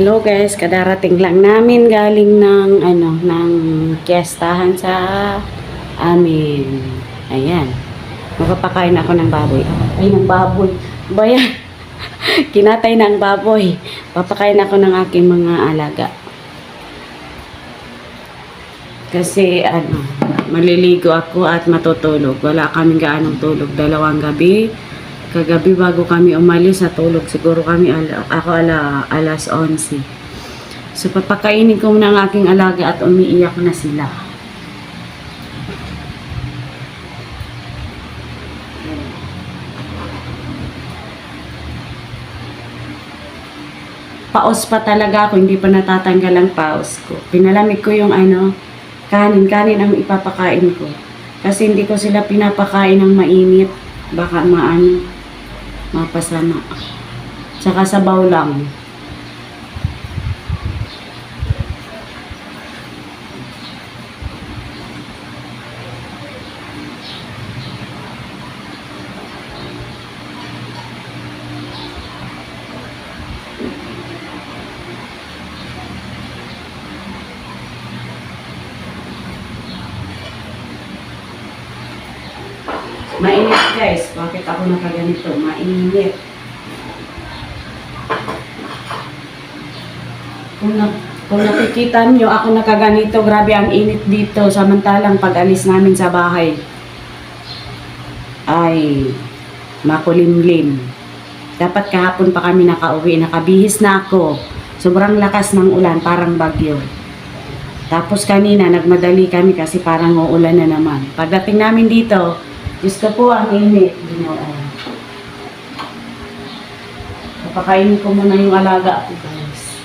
Hello guys, kadarating lang namin galing ng ng fiestahan sa amin. Ayan. Magpapakain ako ng baboy. Ay, ng baboy. Bayan. Kinatay na ang baboy. Papakain ako ng aking mga alaga. Kasi maliligo ako at matutulog. Wala kaming gaanong tulog. 2 gabi. Kagabi bago kami umalis sa tulog, siguro kami alas 11. So papakainin ko muna ang aking alaga at umiiyak na sila. Paus pa talaga ako, hindi pa natatanggal ang paus ko. Pinalamig ko yung kanin ang ipapakain ko. Kasi hindi ko sila pinapakain ng mainit. Baka mapasama. Tsaka sabaw lang. Mainit guys. Bakit ako nakaganito? Mainit. Kung nakikita nyo, ako nakaganito. Grabe ang init dito. Samantalang pag alis namin sa bahay ay makulimlim. Dapat kahapon pa kami nakauwi. Nakabihis na ako. Sobrang lakas ng ulan. Parang bagyo. Tapos kanina nagmadali kami kasi parang uulan na naman. Pagdating namin dito, Diyos ko po, ang init. Papakainin ko muna yung alaga ko, guys.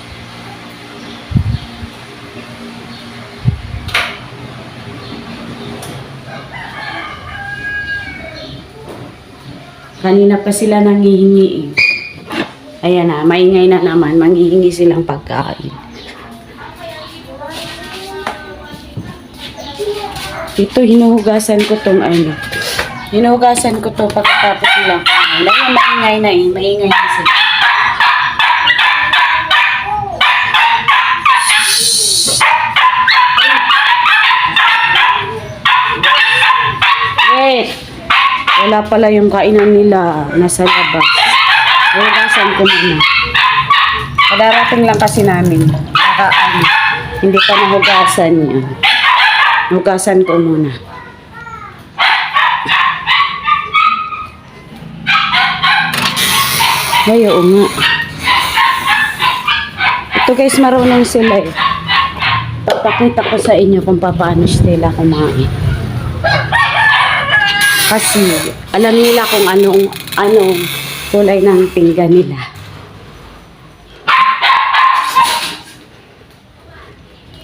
Kanina pa sila nangihingi. Ayan na, maingay na naman. Manghihingi silang pagkain. Ito, hinuhugasan ko tong Hinugasan ko to pagkatapos nilang kumain. Dahil maingay na maingay na sila. Wait! Wala pala yung kainan nila. Nasa labas. Hinugasan ko muna. Kadarating lang kasi namin. Hindi pa nahugasan niya. Hugasan ko muna. Ay, oo nga. Ito guys, marunong sila eh. Papakita ko sa inyo kung paano sila kumain. Kasi, alam nila kung anong kulay ng pinggan nila.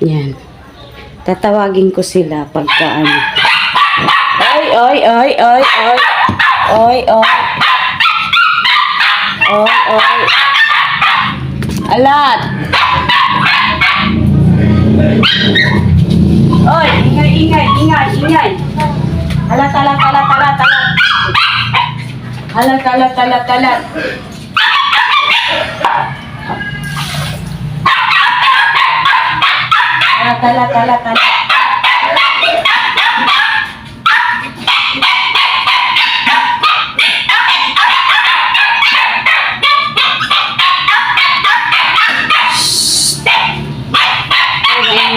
Yan. Tatawagin ko sila pagka Oy, oy, oy, oy, oy. Oy, oy. Oy. Alat. Oy, ingay. Alat. Alat.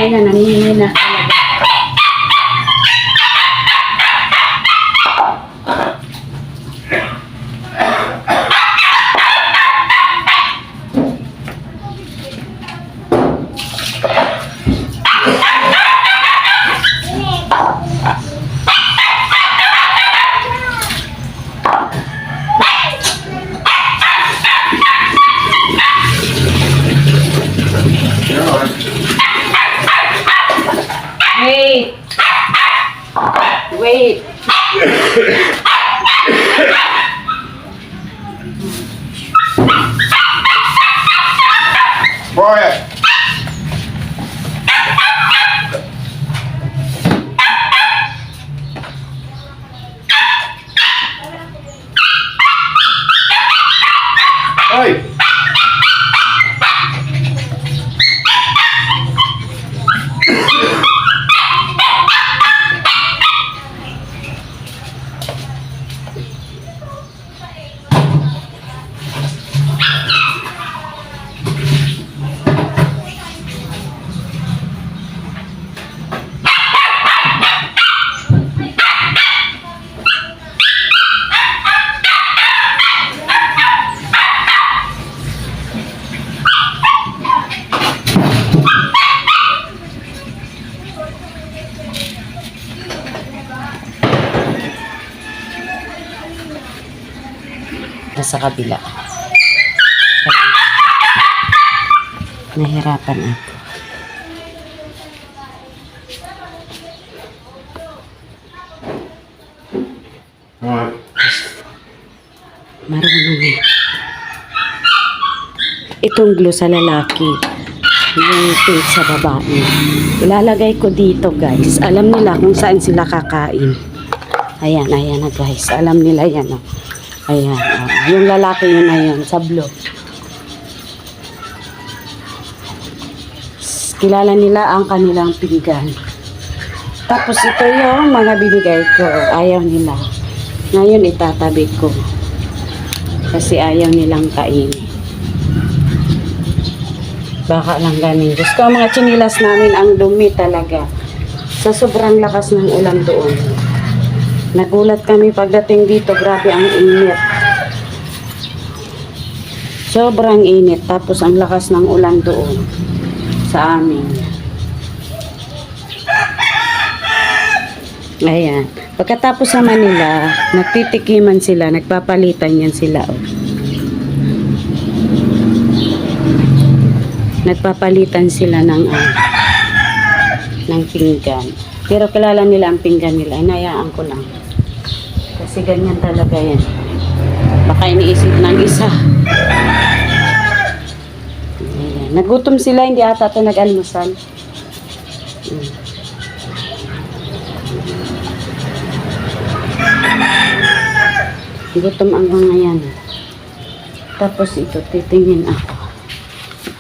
Naningin na talaga. Wait. Quiet. Hoy! Nasa kabila. Nahirapan ako. Marunong eh. Itong glue sa lalaki. Yung pink sa babae. Ilalagay ko dito guys. Alam nila kung saan sila kakain. Ayan, ayan na guys. Alam nila yan. Oh. Ayan. Oh. Yung lalaki yun na yun. Sa blue. Kilala nila ang kanilang pinggan. Tapos ito yung mga binigay ko. Ayaw nila. Ngayon itatabi ko. Kasi ayaw nilang kainin. Baka lang ganin. Gusto ang mga chinilas namin ang dumi talaga. Sa sobrang lakas ng ulan doon. Nagulat kami pagdating dito. Grabe ang init. Sobrang init. Tapos ang lakas ng ulan doon. Sa amin. Ayan. Pagkatapos sa Manila, nagtitikiman sila. Nagpapalitan yan sila. Oh. Nagpapalitan sila ng pinggan. Pero kilala nila ang pinggan nila. Inayaan ko lang. Kasi ganyan talaga yan. Baka iniisip ng isa. Ayan. Nagutom sila, hindi ata ito nag-almusal. Gutom ang mga yan. Tapos ito, titingin ako.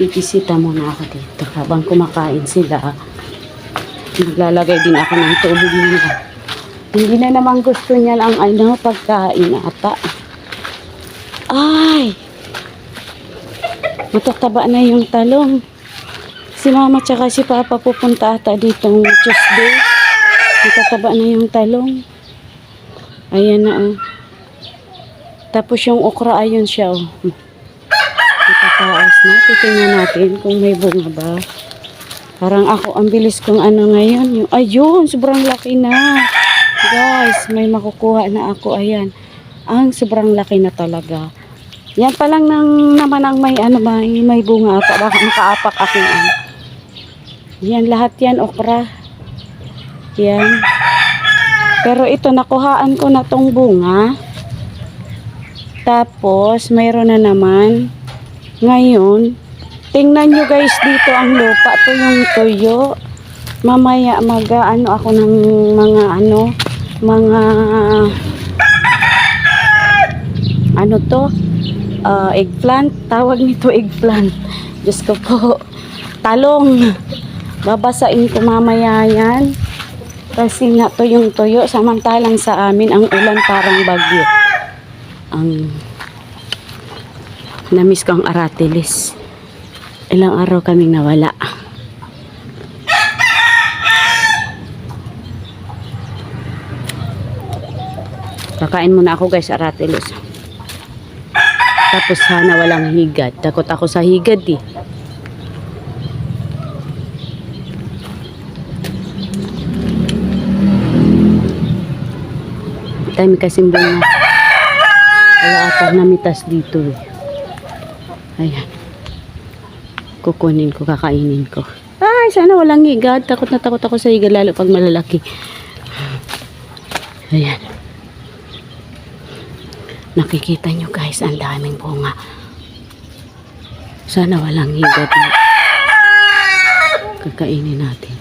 Ipisita muna ako dito. Habang kumakain sila, maglalagay din ako ng tubig nila. Hindi na naman gusto niya ang pagkain ata. Ay! Matataba na yung talong. Si mama tsaka si papa pupunta ata ditong Tuesday. Matataba na yung talong. Ayan na oh. Tapos yung okra, ayun siya oh. Itataas na. Titingnan natin kung may bunga ba. Parang ako, ang bilis kong ngayon. Yung, ayun, sobrang laki na. Guys, may makukuha na ako. Ayan. Ang sobrang laki na talaga. Yan pa lang naman ang may bunga. Baka makaapak ako. Yan, lahat yan, okra. Yan. Pero ito, nakuhaan ko na tong bunga. Tapos, mayroon na naman. Ngayon, tingnan nyo guys dito ang lupa. Ito yung tuyo. Mamaya ako ng eggplant. Tawag nito eggplant. Diyos ko po. Talong. Babasain ko mamaya yan. Kasi nga to yung tuyo. Samantalang sa amin ang ulan parang bagyo. Namiss ko ang aratilis. Ilang araw kaming nawala. Kakain muna ako guys, aratilis. Tapos sana walang higad. Takot ako sa higad eh. Dami kasing bunga. Wala atang namitas dito eh. Ayan. Kukunin ko, kakainin ko. Ay, sana walang higad. Takot na takot ako sa higad, lalo pag malalaki. Ayan. Nakikita nyo guys, ang daming bunga. Sana walang higad. Kakainin natin.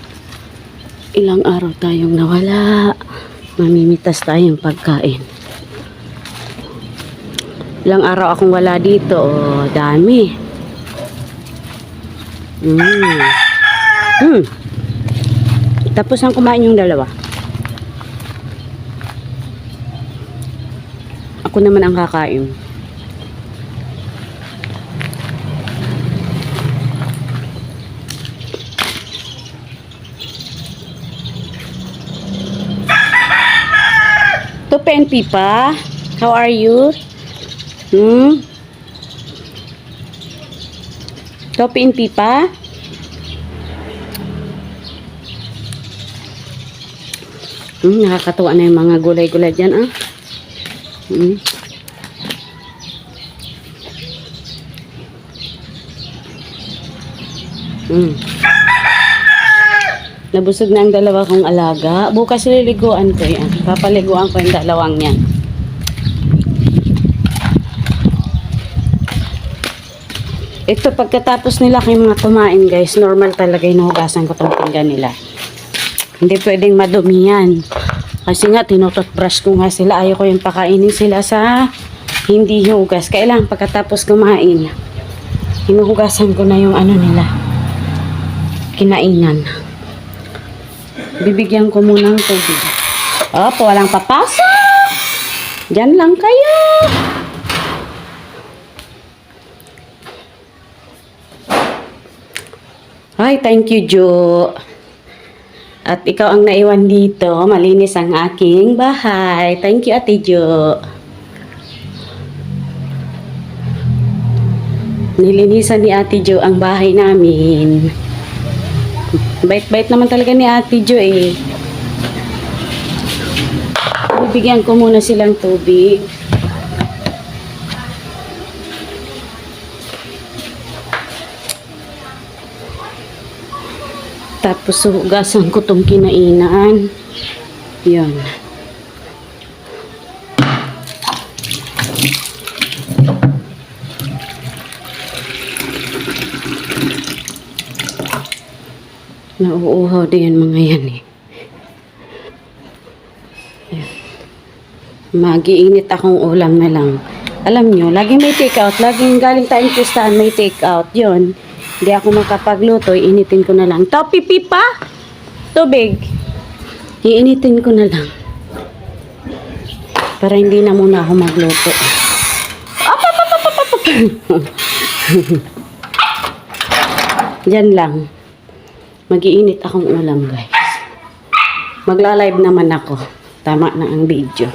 Ilang araw tayong nawala. Mamimitas tayong pagkain. Ilang araw akong wala dito. Oh, dami. Tapos ang kumain yung dalawa. Ako naman ang kakain. Tope and Pipa, how are you? Tope and Pipa? Nakakatuwa na yung mga gulay-gulay dyan, ah. Mm. Nabusog na ang dalawa kong alaga. Bukas liliguan ko yan. Papaliguan ko yung dalawang yan. Ito, pagkatapos nila kayo mga kumain, guys, normal talaga hinuhugasan ko itong pinggan nila. Hindi pwedeng madumi yan. Kasi nga, tinututbrush ko nga sila. Ayaw ko yung pakainin sila sa hindi hugas. Kailangan pagkatapos kumain, hinuhugasan ko na yung ano nila, kinainan. Bibigyan ko muna ng tubig. Opo, walang papasok. Diyan lang kayo. Ay, thank you, Jo. At ikaw ang naiwan dito. Malinis ang aking bahay. Thank you, Ate Jo. Nilinisan ni Ate Jo ang bahay namin. Bait-bait naman talaga ni Ate Jo eh. Bibigyan ko muna silang tubig. Tapos hugasan ko tong kinainan. Yan. Nauuhaw din mga yan eh. Ayan. Mag-iinit akong ulam na lang. Alam nyo, laging may take out. Laging galing tayong pistahan may take out. Yun. Hindi ako makapagluto. Iinitin ko na lang. To, pipi pa! Tubig. Iinitin ko na lang. Para hindi na muna ako magluto. Diyan lang. Mag-iinit akong ulam, guys. Magla-live naman ako. Tama na ang video.